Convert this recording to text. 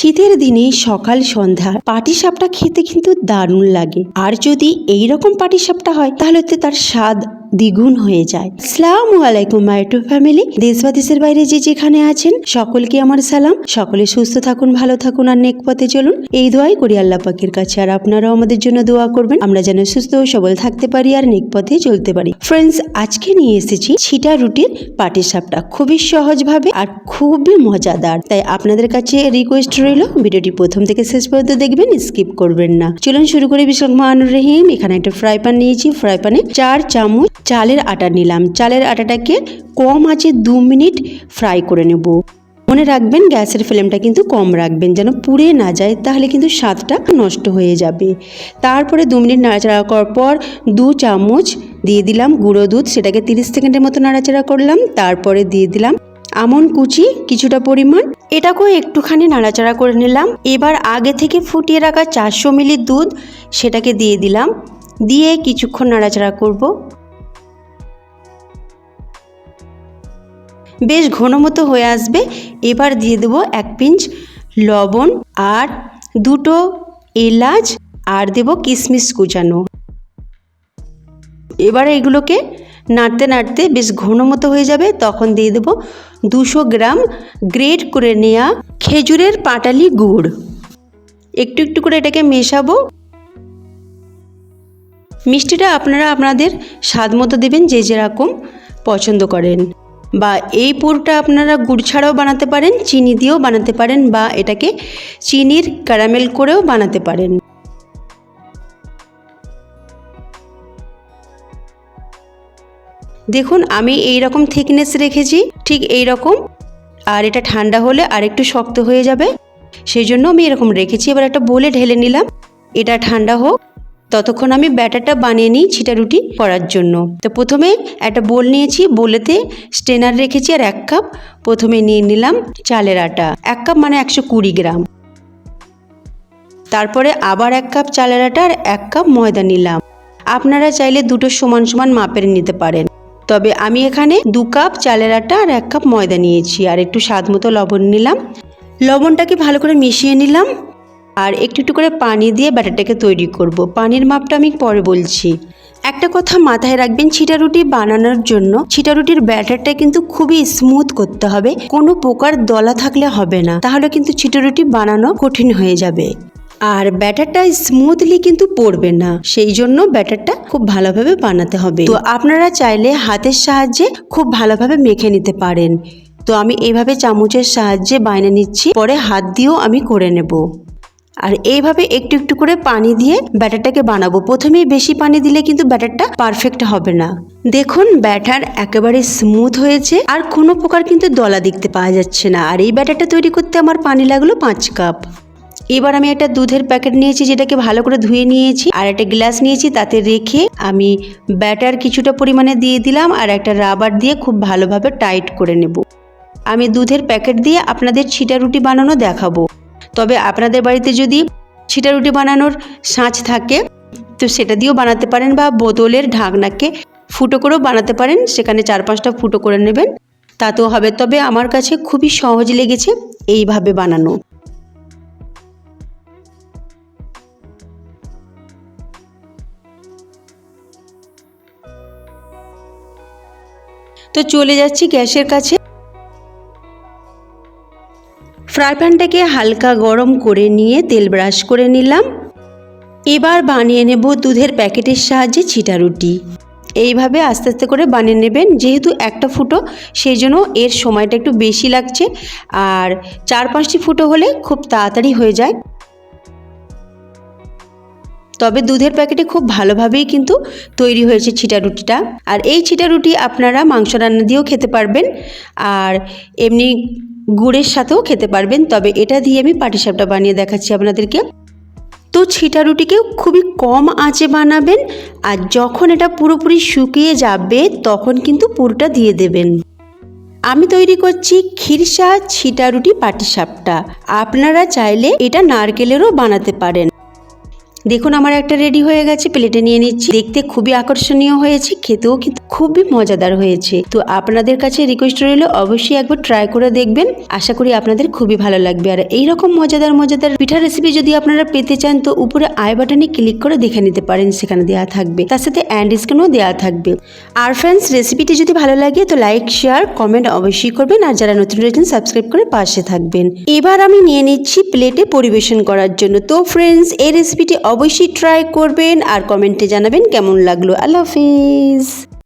শীতের দিনে সকাল সন্ধ্যা পাটিসাপটা খেতে কিন্তু দারুণ লাগে। আর যদি এইরকম পাটিসাপটা হয় তাহলে তো তার স্বাদ দ্বিগুণ হয়ে যায়। আসসালামু আলাইকুম মাই টু ফ্যামিলি। দেশ বা দেশের বাইরে যে যেখানে আছেন সকলকে আমার সালাম। সকলে সুস্থ থাকুন, ভালো থাকুন আর নেক পথে চলুন, এই দোয়াই করি আল্লাহ পাকের কাছে। আর আপনারাও আমাদের জন্য দোয়া করবেন, আমরা যেন সুস্থ ও সবল থাকতে পারি আর নেক পথে চলতে পারি। ফ্রেন্ডস, আজকে নিয়ে এসেছি ছিটা রুটির পাটিসাপটা, খুবই সহজভাবে আর খুবই মজাদার। তাই আপনাদের কাছে রিকোয়েস্ট রইল, ভিডিওটি প্রথম থেকে শেষ পর্যন্ত দেখবেন, স্কিপ করবেন না। চলুন শুরু করি। বিসমিল্লাহির রহিম। এখানে একটা ফ্রাই প্যান নিয়েছি, ফ্রাই প্যানে 4 চামচ চালের আটা নিলাম। চালের আটাটাকে কম আঁচে 2 মিনিট ফ্রাই করে নেব। মনে রাখবেন গ্যাসের ফ্লেমটা কিন্তু কম রাখবেন, যেন পুড়ে না যায়, তাহলে কিন্তু স্বাদটা নষ্ট হয়ে যাবে। তারপরে 2 মিনিট নাড়াচাড়া করার পর 2 চামচ দিয়ে দিলাম গুঁড়ো দুধ, সেটাকে 30 সেকেন্ডের মতো নাড়াচাড়া করলাম। তারপরে দিয়ে দিলাম আমন্ড কুচি কিছুটা পরিমাণ, এটাকেও একটুখানি নাড়াচাড়া করে নিলাম। এবার আগে থেকে ফুটিয়ে রাখা 400 মিলি দুধ সেটাকে দিয়ে দিলাম, দিয়ে কিছুক্ষণ নাড়াচাড়া করব। বেশ ঘন মতো হয়ে আসবে। এবার দিয়ে দেবো 1 পিঞ্চ লবণ আর 2টো এলাচ আর দেব কিশমিশ কুচানো। এবার এগুলোকে নাড়তে নাড়তে বেশ ঘন মতো হয়ে যাবে, তখন দিয়ে দেব 200 গ্রাম গ্রেট করে নেওয়া খেজুরের পাটালি গুড়। একটু একটু করে এটাকে মেশাবো। মিষ্টিটা আপনারা আপনাদের স্বাদ মতো দেবেন, যে যেরকম পছন্দ করেন। বা এই পুরটা আপনারা গুড় ছাড়াও বানাতে পারেন, চিনি দিয়েও বানাতে পারেন, বা এটাকে চিনির ক্যারামেল করেও বানাতে পারেন। দেখুন আমি এই রকম থিকনেস রেখেছি, ঠিক এই রকম। আর এটা ঠান্ডা হলে আর একটু শক্ত হয়ে যাবে, সেই জন্য আমি এরকম রেখেছি। এবার একটা বোলে ঢেলে নিলাম, এটা ঠান্ডা হোক, ততক্ষণ আমি ব্যাটারটা বানিয়ে নিই ছিটা রুটি করার জন্য। তো প্রথমে একটা বোল নিয়েছি, বোলেতে স্ট্রেনার রেখেছি আর 1 কাপ প্রথমে নিয়ে নিলাম চালের আটা। 1 কাপ মানে 120 গ্রাম। তারপরে আবার 1 কাপ চালের আটা আর 1 কাপ ময়দা নিলাম। আপনারা চাইলে দুটো সমান সমান মাপের নিতে পারেন, তবে আমি এখানে 2 কাপ চালের আটা আর 1 কাপ ময়দা নিয়েছি। আর একটু স্বাদ মতো লবণ নিলাম, লবণটাকে ভালো করে মিশিয়ে নিলাম। আর একটু একটু করে পানি দিয়ে ব্যাটারটাকে তৈরি করব। পানির মাপটা আমি পরে বলছি। একটা কথা মাথায় রাখবেন, ছিটা রুটি বানানোর জন্য ছিটা রুটির ব্যাটারটা কিন্তু খুবই স্মুথ করতে হবে, কোনো প্রকার দলা থাকলে হবে না, তাহলে কিন্তু ছিটা রুটি বানানো কঠিন হয়ে যাবে। আর ব্যাটারটা স্মুথলি কিন্তু পড়বে না, সেই জন্য ব্যাটারটা খুব ভালোভাবে বানাতে হবে। তো আপনারা চাইলে হাতের সাহায্যে খুব ভালোভাবে মেখে নিতে পারেন। তো আমি এইভাবে চামচের সাহায্যে বানিয়ে নিচ্ছি, পরে হাত দিয়েও আমি করে নেব। আর এইভাবে একটু একটু করে পানি দিয়ে ব্যাটারটাকে বানাবো। প্রথমেই বেশি পানি দিলে কিন্তু ব্যাটারটা পারফেক্ট হবে না। দেখুন ব্যাটার একেবারে স্মুথ হয়েছে, আর কোনো প্রকার কিন্তু দলা দেখতে পাওয়া যাচ্ছে না। আর এই ব্যাটারটা তৈরি করতে আমার পানি লাগলো 5 কাপ। এবার আমি একটা দুধের প্যাকেট নিয়েছি, যেটাকে ভালো করে ধুয়ে নিয়েছি, আর একটা গ্লাস নিয়েছি, তাতে রেখে আমি ব্যাটার কিছুটা পরিমাণে দিয়ে দিলাম আর একটা রাবার দিয়ে খুব ভালোভাবে টাইট করে নেব। আমি দুধের প্যাকেট দিয়ে আপনাদের ছিটা রুটি বানানো দেখাবো। তবে আপনাদের বাড়িতে যদি ছিটা রুটি বানানোর ছাঁচ থাকে তো সেটা দিয়েও বানাতে পারেন, বা বোতলের ঢাকনাকে ফুটো করেও বানাতে পারেন, সেখানে 4-5টা ফুটো করে নেবেন, তাতেও হবে। তবে আমার কাছে খুবই সহজ লেগেছে এইভাবে বানানো। তো চলে যাচ্ছি গ্যাসের কাছে। ফ্রাই প্যানটাকে হালকা গরম করে নিয়ে তেল ব্রাশ করে নিলাম। এবার বানিয়ে নেব দুধের প্যাকেটের সাহায্যে ছিটা রুটি। এইভাবে আস্তে আস্তে করে বানিয়ে নেবেন, যেহেতু একটা ফুটো সেই জন্য এর সময়টা একটু বেশি লাগছে, আর 4-5টি ফুটো হলে খুব তাড়াতাড়ি হয়ে যায়। তবে দুধের প্যাকেটে খুব ভালোভাবেই কিন্তু তৈরি হয়েছে ছিটা রুটিটা। আর এই ছিটা রুটি আপনারা মাংস রান্না দিয়েও খেতে পারবেন, আর এমনি গুড়ের সাথেও খেতে পারবেন। তবে এটা দিয়ে আমি পাটিসাপটা বানিয়ে দেখাচ্ছি আপনাদেরকে। তো ছিটা রুটিকেও খুবই কম আঁচে বানাবেন, আর যখন এটা পুরোপুরি শুকিয়ে যাবে তখন কিন্তু পুরটা দিয়ে দেবেন। আমি তৈরি করছি খিরসা ছিটা রুটি পাটিসাপটা। আপনারা চাইলে এটা নারকেলেরও বানাতে পারেন। দেখুন আমার একটা রেডি হয়ে গেছে, প্লেটে নিয়ে নিচ্ছি। দেখতে খুবই আকর্ষণীয় হয়েছে, খেতেও কিন্তু খুবই মজাদার হয়েছে। তো আপনাদের কাছে রিকোয়েস্ট রইল অবশ্যই একবার ট্রাই করে দেখবেন, আশা করি আপনাদের খুবই ভালো লাগবে। আর এইরকম মজাদার পিঠা রেসিপি যদি আপনারা পেতে চান তো উপরে আই বাটনে ক্লিক করে দেখে নিতে পারেন, সেখানে দেওয়া থাকবে, তার সাথে অ্যান্ড স্ক্রিনও দেওয়া থাকবে। আর ফ্রেন্ডস, রেসিপিটি যদি ভালো লাগে তো লাইক শেয়ার কমেন্ট অবশ্যই করবেন, আর যারা নতুন রয়েছেন সাবস্ক্রাইব করে পাশে থাকবেন। এবার আমি নিয়ে নিচ্ছি প্লেটে পরিবেশন করার জন্য। তো ফ্রেন্ডস, এই রেসিপিটি অবশ্যই ট্রাই করবেন আর কমেন্টে জানাবেন কেমন লাগলো। আল্লাহ হাফিজ।